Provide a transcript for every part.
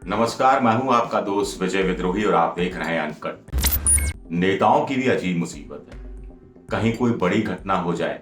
नमस्कार, मैं हूं आपका दोस्त विजय विद्रोही और आप देख रहे हैं अनकट। नेताओं की भी अजीब मुसीबत है। कहीं कोई बड़ी घटना हो जाए,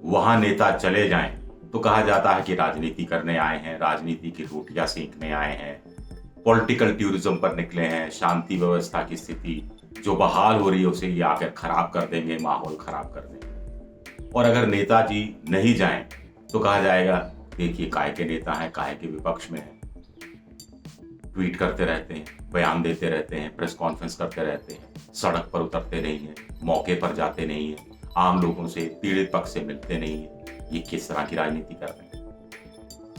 वहां नेता चले जाएं तो कहा जाता है कि राजनीति करने आए हैं, राजनीति की रोटियां सेंकने आए हैं, पॉलिटिकल टूरिज्म पर निकले हैं, शांति व्यवस्था की स्थिति जो बहाल हो रही है उसे ये आकर खराब कर देंगे, माहौल खराब कर देंगे। और अगर नेताजी नहीं जाएं तो कहा जाएगा देखिए काहे के नेता हैं, काहे के विपक्ष में हैं, ट्वीट करते रहते हैं, बयान देते रहते हैं, प्रेस कॉन्फ्रेंस करते रहते हैं, सड़क पर उतरते नहीं हैं, मौके पर जाते नहीं हैं, आम लोगों से, पीड़ित पक्ष से मिलते नहीं हैं। ये किस तरह की राजनीति कर रहे हैं?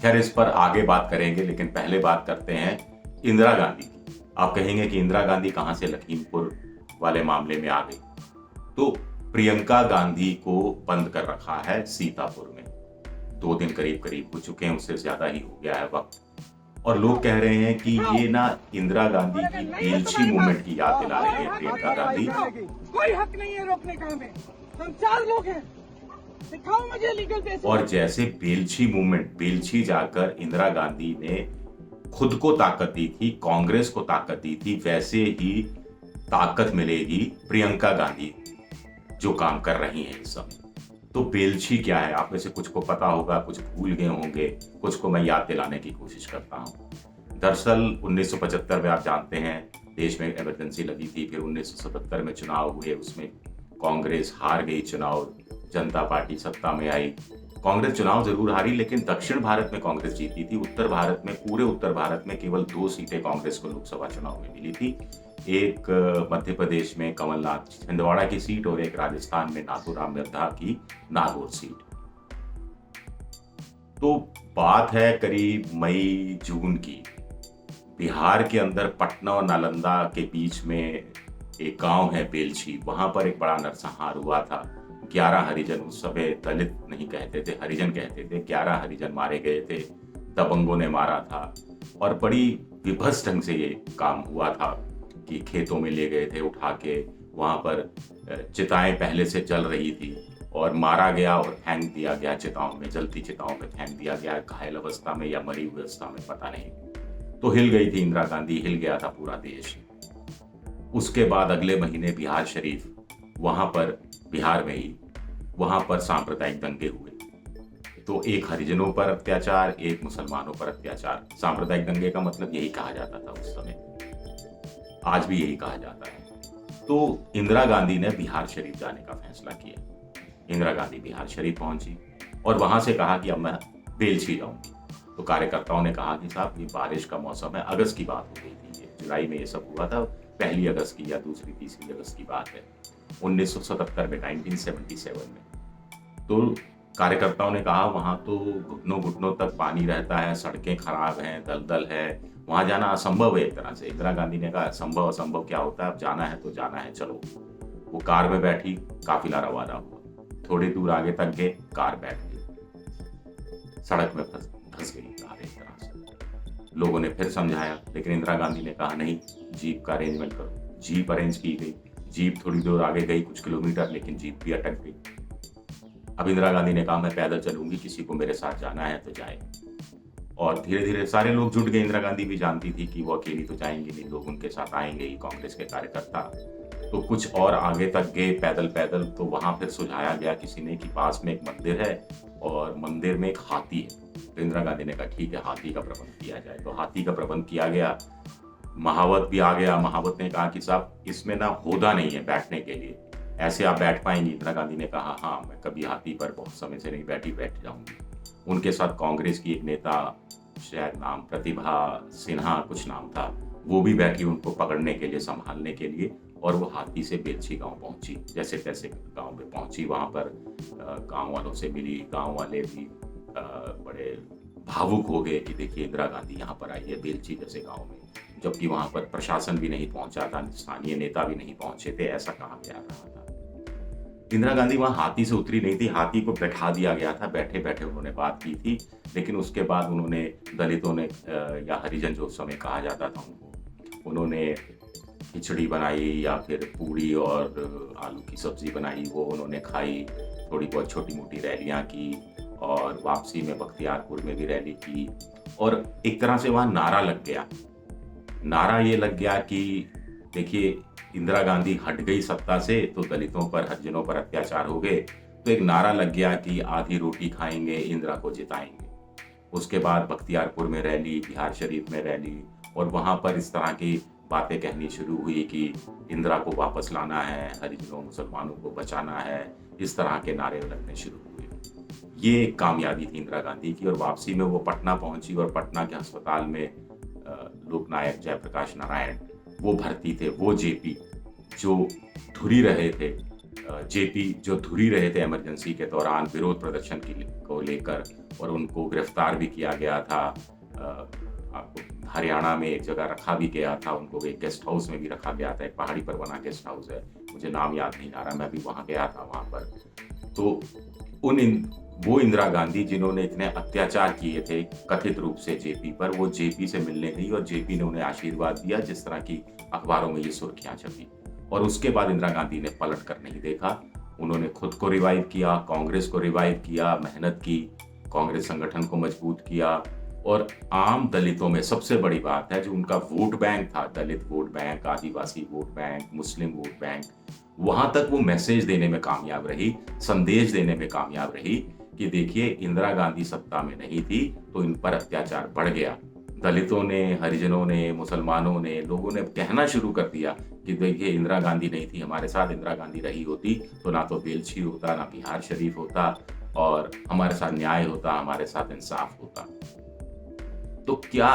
खैर, इस पर आगे बात करेंगे, लेकिन पहले बात करते हैं इंदिरा गांधी की। आप कहेंगे कि इंदिरा गांधी कहां से लखीमपुर वाले मामले में आ गई? तो प्रियंका गांधी को बंद कर रखा है सीतापुर में। 2 दिन करीब करीब हो चुके हैं, उससे ज्यादा ही हो गया है वक्त। और लोग कह रहे हैं कि ये ना इंदिरा गांधी की बेलछी मूवमेंट की याद दिला रही है प्रियंका गांधी। कोई हक नहीं है रोकने का, हमें हम 4 लोग हैं, दिखाओ मुझे लीगल बेसिस। और जैसे बेलछी मूवमेंट, बेलछी जाकर इंदिरा गांधी ने खुद को ताकत दी थी, कांग्रेस को ताकत दी थी, वैसे ही ताकत मिलेगी प्रियंका गांधी जो काम कर रही हैं इस समय। तो बेलछी क्या है? आप में से कुछ को पता होगा, कुछ भूल गए होंगे, कुछ को मैं याद दिलाने की कोशिश करता हूं। दरअसल 1975 में आप जानते हैं देश में इमरजेंसी लगी थी, फिर 1977 में चुनाव हुए, उसमें कांग्रेस हार गई चुनाव, जनता पार्टी सत्ता में आई। कांग्रेस चुनाव जरूर हारी, लेकिन दक्षिण भारत में कांग्रेस जीती थी। उत्तर भारत में, पूरे उत्तर भारत में केवल 2 सीटें कांग्रेस को लोकसभा चुनाव में मिली थी। एक मध्य प्रदेश में कमलनाथ छिंदवाड़ा की सीट और एक राजस्थान में नाथूराम मिर्धा की नागौर सीट। तो बात है करीब मई जून की। बिहार के अंदर पटना और नालंदा के बीच में एक गांव है बेलछी, वहां पर एक बड़ा नरसंहार हुआ था। 11 हरिजन, उस समय दलित नहीं कहते थे, हरिजन कहते थे, 11 हरिजन मारे गए थे, दबंगों ने मारा था। और बड़ी विभत्स ढंग से ये काम हुआ था कि खेतों में ले गए थे उठा के, वहां पर चिताएं पहले से जल रही थी और मारा गया और फेंक दिया गया चिताओं में, जलती चिताओं में फेंक दिया गया, घायल अवस्था में या मरी हुई अवस्था में, पता नहीं। तो हिल गई थी इंदिरा गांधी, हिल गया था पूरा देश। उसके बाद अगले महीने बिहार शरीफ, वहां पर बिहार में ही, वहां पर सांप्रदायिक दंगे हुए। तो एक हरिजनों पर अत्याचार, एक मुसलमानों पर अत्याचार। सांप्रदायिक दंगे का मतलब यही कहा जाता था उस समय, आज भी यही कहा जाता है। तो इंदिरा गांधी ने बिहार शरीफ जाने का फैसला किया। इंदिरा गांधी बिहार शरीफ पहुंची और वहां से कहा कि अब मैं बेलछी जाऊंगी। तो कार्यकर्ताओं ने कहा कि साहब ये बारिश का मौसम है, अगस्त की बात हो गई थी, ये जुलाई में ये सब हुआ था, 1 अगस्त की या 2, 3 अगस्त की बात है, 1977 में, 1977 में। तो कार्यकर्ताओं ने कहा वहां तो घुटनों घुटनों तक पानी रहता है, सड़कें खराब हैं, दलदल है, वहां जाना असंभव है एक तरह से। इंदिरा गांधी ने कहा असंभव असंभव क्या होता है, अब जाना है तो जाना है, चलो। वो कार में बैठी, काफिला रवाना हुआ, थोड़ी दूर आगे तक गए, कार बैठ गई, सड़क में धंस गई कार एक तरह से। लोगों ने फिर समझाया, लेकिन इंदिरा गांधी ने कहा नहीं, जीप का अरेंजमेंट करो। जीप अरेंज की गई, जीप थोड़ी दूर आगे गई, कुछ किलोमीटर, लेकिन जीप भी अटक गई। अब इंदिरा गांधी ने कहा मैं पैदल चलूंगी, किसी को मेरे साथ जाना है तो जाए। और धीरे धीरे सारे लोग जुट गए। इंदिरा गांधी भी जानती थी कि वो अकेली तो जाएंगी नहीं, लोग उनके साथ आएंगे ही, कांग्रेस के कार्यकर्ता। तो कुछ और आगे तक गए पैदल पैदल। तो वहां फिर सुझाया गया किसी ने कि पास में एक मंदिर है और मंदिर में एक हाथी है। तो इंदिरा गांधी ने कहा ठीक है, हाथी का प्रबंध किया जाए। तो हाथी का प्रबंध किया गया। महावत भी आ गया। महावत ने कहा कि साहब इसमें ना होदा नहीं है बैठने के लिए, ऐसे आप बैठ पाएंगी? इंदिरा गांधी ने कहा हाँ, मैं कभी हाथी पर बहुत समय से नहीं बैठी, बैठ जाऊंगी। उनके साथ कांग्रेस की एक नेता, शायद नाम प्रतिभा सिन्हा कुछ नाम था, वो भी बैठी उनको पकड़ने के लिए, संभालने के लिए। और वो हाथी से बेलछी गांव पहुंची, जैसे तैसे गांव में पहुंची। वहां पर गांव वालों से मिली। गांव वाले भी बड़े भावुक हो गए कि देखिए इंदिरा गांधी यहाँ पर आई है बेलछी जैसे गांव में, जबकि वहां पर प्रशासन भी नहीं पहुंचा था, स्थानीय नेता भी नहीं पहुंचे थे, ऐसा कहा जा रहा था। इंदिरा गांधी वहां हाथी से उतरी नहीं थी, हाथी को बैठा दिया गया था। बैठे बैठे उन्होंने बात की थी, लेकिन उसके बाद उन्होंने दलितों ने या हरिजन जो उस समय कहा जाता था उनको, उन्होंने खिचड़ी बनाई या फिर पूड़ी और आलू की सब्जी बनाई, वो उन्होंने खाई। थोड़ी बहुत छोटी मोटी रैलियां की और वापसी में बख्तियारपुर में भी रैली की। और एक तरह से वहां नारा लग गया नारा ये लग गया कि देखिए, इंदिरा गांधी हट गई सत्ता से तो दलितों पर, हरिजनों पर अत्याचार हो गए। तो एक नारा लग गया कि आधी रोटी खाएंगे, इंदिरा को जिताएंगे। उसके बाद बख्तियारपुर में रैली, बिहार शरीफ में रैली, और वहां पर इस तरह की बातें कहनी शुरू हुई कि इंदिरा को वापस लाना है, हरिजनों मुसलमानों को बचाना है। इस तरह के नारे लगने शुरू हुए। ये एक कामयाबी थी इंदिरा गांधी की, और वापसी में वो पटना पहुंची और पटना के अस्पताल में लोकनायक जयप्रकाश नारायण वो भर्ती थे। वो जेपी जो धुरी रहे थे, इमरजेंसी के दौरान विरोध प्रदर्शन को लेकर, और उनको गिरफ्तार भी किया गया था। हरियाणा में एक जगह रखा भी गया था, उनको एक गेस्ट हाउस में भी रखा गया था। एक पहाड़ी पर बना गेस्ट हाउस है, मुझे नाम याद नहीं आ रहा, मैं भी वहां गया था वहां पर। तो वो इंदिरा गांधी जिन्होंने इतने अत्याचार किए थे कथित रूप से जेपी पर, वो जेपी से मिलने गई और जेपी ने उन्हें आशीर्वाद दिया, जिस तरह की अखबारों में ये सुर्खियां छपी। और उसके बाद इंदिरा गांधी ने पलट कर नहीं देखा। उन्होंने खुद को रिवाइव किया, कांग्रेस को रिवाइव किया, मेहनत की, कांग्रेस संगठन को मजबूत किया, और आम दलितों में सबसे बड़ी बात है जो उनका वोट बैंक था, दलित वोट बैंक, आदिवासी वोट बैंक, मुस्लिम वोट बैंक, वहां तक वो मैसेज देने में कामयाब रही, संदेश देने में कामयाब रही कि देखिए, इंदिरा गांधी सत्ता में नहीं थी तो इन पर अत्याचार बढ़ गया। दलितों ने, हरिजनों ने, मुसलमानों ने, लोगों ने कहना शुरू कर दिया कि देखिए, इंदिरा गांधी नहीं थी हमारे साथ, इंदिरा गांधी रही होती तो ना तो बेलछी होता, ना बिहार शरीफ होता, और हमारे साथ न्याय होता, हमारे साथ इंसाफ होता। तो क्या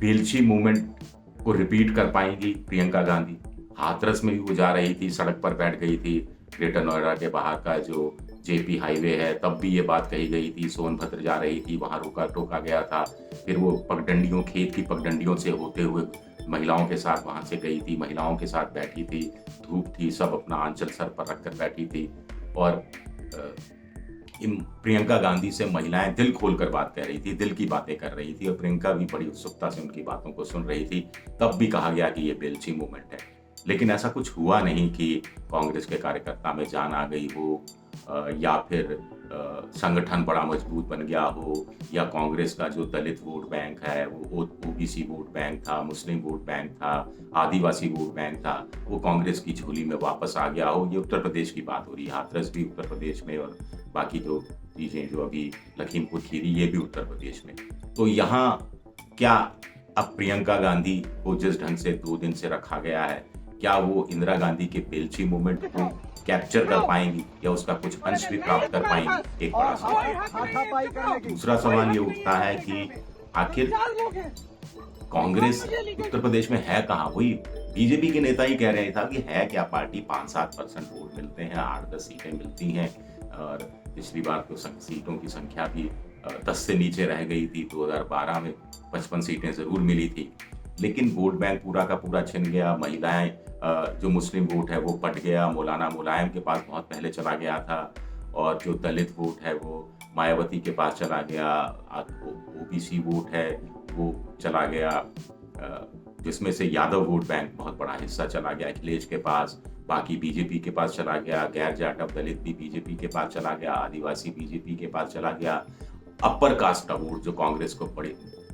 बेलछी मूवमेंट को रिपीट कर पाएंगी प्रियंका गांधी? हाथरस में भी वो जा रही थी, सड़क पर बैठ गई थी। ग्रेटर नोएडा के बाहर का जो जेपी हाईवे है, तब भी ये बात कही गई थी। सोनभद्र जा रही थी, वहां टोका गया था। फिर वो पगडंडियों, खेत की पगडंडियों से होते हुए महिलाओं के साथ वहां से गई थी, महिलाओं के साथ बैठी थी, धूप थी, सब अपना आंचल सर पर रखकर बैठी थी। और प्रियंका गांधी से महिलाएं दिल खोलकर बात कर रही थी, दिल की बातें कर रही थी, और प्रियंका भी बड़ी उत्सुकता से उनकी बातों को सुन रही थी। तब भी कहा गया कि ये बेलछी मूवमेंट है। लेकिन ऐसा कुछ हुआ नहीं कि कांग्रेस के कार्यकर्ता में जान आ गई हो, या फिर संगठन बड़ा मजबूत बन गया हो, या कांग्रेस का जो दलित वोट बैंक है, वो ओबीसी वोट बैंक था, मुस्लिम वोट बैंक था, आदिवासी वोट बैंक था, वो कांग्रेस की झोली में वापस आ गया हो। ये उत्तर प्रदेश की बात हो रही है, हाथरस भी उत्तर प्रदेश में, और बाकी जो चीजें जो अभी लखीमपुर खीरी, ये भी उत्तर प्रदेश में। तो यहाँ क्या अब प्रियंका गांधी को जिस ढंग से 2 दिन से रखा गया है, क्या वो इंदिरा गांधी के बेलछी मूवमेंट को कैप्चर कर पाएंगी, या उसका कुछ अंश भी प्राप्त कर पाएंगी? एक बड़ा सवाल। दूसरा सवाल ये उठता है कि आखिर कांग्रेस उत्तर प्रदेश में है कहाँ? वही बीजेपी के नेता ही कह रहे था कि है क्या पार्टी, 5-7% वोट मिलते हैं, 8-10 सीटें मिलती हैं, और पिछली बार तो सीटों की संख्या भी 10 से नीचे रह गई थी। 2012 में 55 सीटें जरूर मिली थी, लेकिन वोट बैंक पूरा का पूरा छिन गया। महिलाएं, जो मुस्लिम वोट है वो पट गया, मौलाना मुलायम के पास बहुत पहले चला गया था, और जो दलित वोट है वो मायावती के पास चला गया, ओबीसी वोट है वो चला गया, जिसमें से यादव वोट बैंक बहुत बड़ा हिस्सा चला गया अखिलेश के पास, बाकी बीजेपी के पास चला गया, गैर जाटव दलित भी बीजेपी के पास चला गया, आदिवासी बीजेपी के पास चला गया, अपर कास्ट का वोट जो कांग्रेस को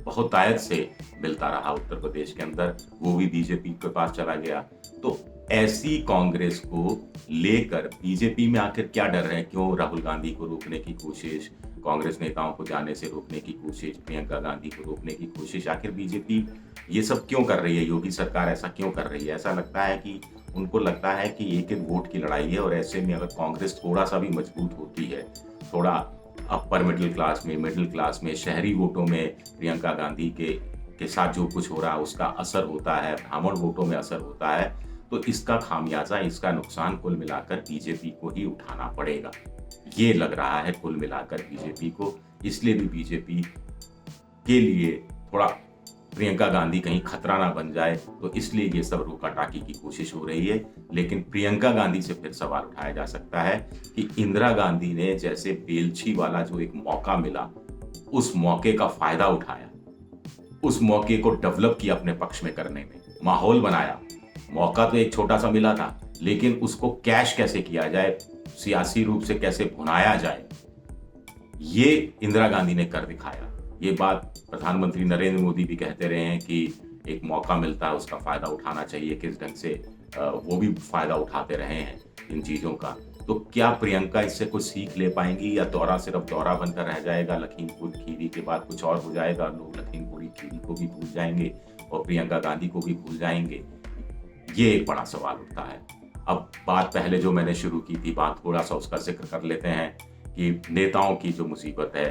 बहुत आयत से मिलता रहा उत्तर प्रदेश के अंदर, वो भी बीजेपी के पास चला गया। तो ऐसी कांग्रेस को लेकर बीजेपी में आखिर क्या डर है? क्यों राहुल गांधी को रोकने की कोशिश, कांग्रेस नेताओं को जाने से रोकने की कोशिश, प्रियंका गांधी को रोकने की कोशिश, आखिर बीजेपी ये सब क्यों कर रही है? योगी सरकार ऐसा क्यों कर रही है? ऐसा लगता है कि उनको लगता है कि एक एक वोट की लड़ाई है, और ऐसे में अगर कांग्रेस थोड़ा सा भी मजबूत होती है, थोड़ा अपर मिडिल क्लास में, शहरी वोटों में प्रियंका गांधी के साथ जो कुछ हो रहा है उसका असर होता है, ब्राह्मण वोटों में असर होता है, तो इसका खामियाजा, इसका नुकसान कुल मिलाकर बीजेपी को ही उठाना पड़ेगा। ये लग रहा है कुल मिलाकर बीजेपी को। इसलिए भी बीजेपी के लिए थोड़ा प्रियंका गांधी कहीं खतरा ना बन जाए, तो इसलिए ये सब रोका टाकी की कोशिश हो रही है। लेकिन प्रियंका गांधी से फिर सवाल उठाया जा सकता है कि इंदिरा गांधी ने जैसे बेलछी वाला जो एक मौका मिला, उस मौके का फायदा उठाया, उस मौके को डेवलप किया अपने पक्ष में करने में, माहौल बनाया। मौका तो एक छोटा सा मिला था, लेकिन उसको कैश कैसे किया जाए, सियासी रूप से कैसे भुनाया जाए, ये इंदिरा गांधी ने कर दिखाया। ये बात प्रधानमंत्री नरेंद्र मोदी भी कहते रहे हैं कि एक मौका मिलता है उसका फ़ायदा उठाना चाहिए, किस ढंग से वो भी फ़ायदा उठाते रहे हैं इन चीज़ों का। तो क्या प्रियंका इससे कुछ सीख ले पाएँगी या दौरा सिर्फ़ दौरा बनकर रह जाएगा, लखीमपुर खीरी के बाद कुछ और हो जाएगा, लोग लखीमपुरी खीरी को भी भूल जाएँगे और प्रियंका गांधी को भी भूल जाएँगे? ये एक बड़ा सवाल उठता है। अब बात पहले जो मैंने शुरू की थी, बात थोड़ा-सा उसका ज़िक्र कर लेते हैं कि नेताओं की जो मुसीबत है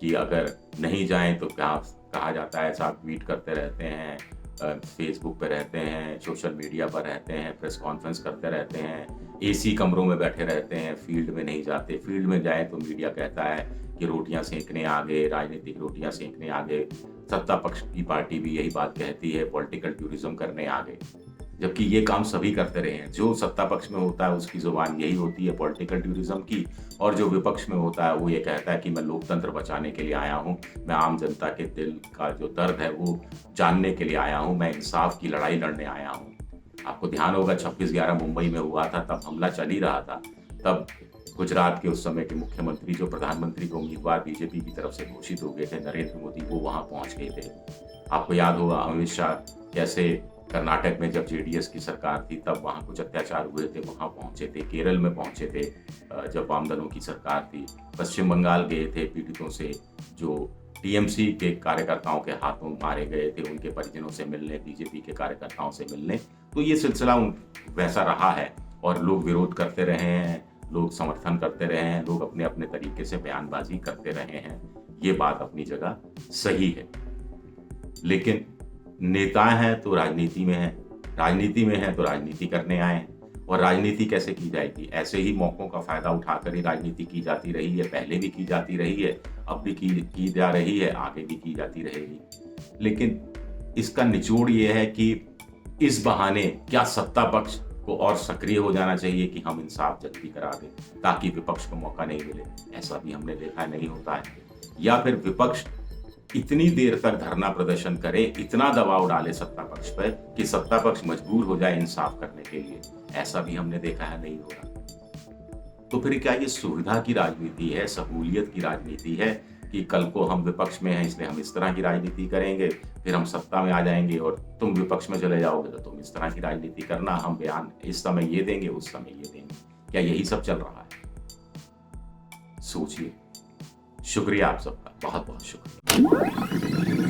कि अगर नहीं जाएँ तो क्या कहा जाता है, ऐसा ट्वीट करते रहते हैं, फेसबुक पे रहते हैं, सोशल मीडिया पर रहते हैं, प्रेस कॉन्फ्रेंस करते रहते हैं, एसी कमरों में बैठे रहते हैं, फील्ड में नहीं जाते। फील्ड में जाएँ तो मीडिया कहता है कि रोटियाँ सेंकने आ गए, राजनीतिक रोटियाँ सेंकने आ गए। सत्ता पक्ष की पार्टी भी यही बात कहती है, पॉलिटिकल टूरिज़्म करने आ गए। जबकि ये काम सभी करते रहे हैं। जो सत्ता पक्ष में होता है उसकी ज़ुबान यही होती है पॉलिटिकल टूरिज़्म की, और जो विपक्ष में होता है वो ये कहता है कि मैं लोकतंत्र बचाने के लिए आया हूँ, मैं आम जनता के दिल का जो दर्द है वो जानने के लिए आया हूँ, मैं इंसाफ की लड़ाई लड़ने आया हूँ। आपको ध्यान होगा 26/11 मुंबई में हुआ था, तब हमला चल ही रहा था। तब गुजरात के उस समय के मुख्यमंत्री जो प्रधानमंत्री के उम्मीदवार बीजेपी की तरफ से घोषित हो गए थे, नरेंद्र मोदी, वो वहाँ पहुँच गए थे। आपको याद होगा अमित शाह कैसे कर्नाटक में जब जेडीएस की सरकार थी तब वहाँ कुछ अत्याचार हुए थे, वहाँ पहुँचे थे। केरल में पहुँचे थे जब वाम दलों की सरकार थी। पश्चिम बंगाल गए थे पीड़ितों से जो टीएमसी के कार्यकर्ताओं के हाथों मारे गए थे, उनके परिजनों से मिलने, बीजेपी के कार्यकर्ताओं से मिलने। तो ये सिलसिला वैसा रहा है और लोग विरोध करते रहे हैं, लोग समर्थन करते रहे हैं, लोग अपने अपने तरीके से बयानबाजी करते रहे हैं। ये बात अपनी जगह सही है, लेकिन नेता हैं तो राजनीति में हैं, राजनीति में हैं तो राजनीति करने आए हैं। और राजनीति कैसे की जाएगी? ऐसे ही मौकों का फ़ायदा उठाकर ही राजनीति की जाती रही है, पहले भी की जाती रही है, अब भी की जा रही है, आगे भी की जाती रहेगी। लेकिन इसका निचोड़ ये है कि इस बहाने क्या सत्ता पक्ष को और सक्रिय हो जाना चाहिए कि हम इंसाफ जल्दी करा दें ताकि विपक्ष को मौका नहीं मिले? ऐसा भी हमने देखा नहीं होता है। या फिर विपक्ष इतनी देर तक धरना प्रदर्शन करे, इतना दबाव डाले सत्ता पक्ष पर कि सत्ता पक्ष मजबूर हो जाए इंसाफ करने के लिए? ऐसा भी हमने देखा है, नहीं हो रहा। तो फिर क्या ये सुविधा की राजनीति है, सहूलियत की राजनीति है कि कल को हम विपक्ष में हैं इसलिए हम इस तरह की राजनीति करेंगे, फिर हम सत्ता में आ जाएंगे और तुम विपक्ष में चले जाओगे तो तुम इस तरह की राजनीति करना, हम बयान इस समय ये देंगे, उस समय ये देंगे? क्या यही सब चल रहा है? सोचिए। शुक्रिया आप सबका, बहुत बहुत शुक्रिया।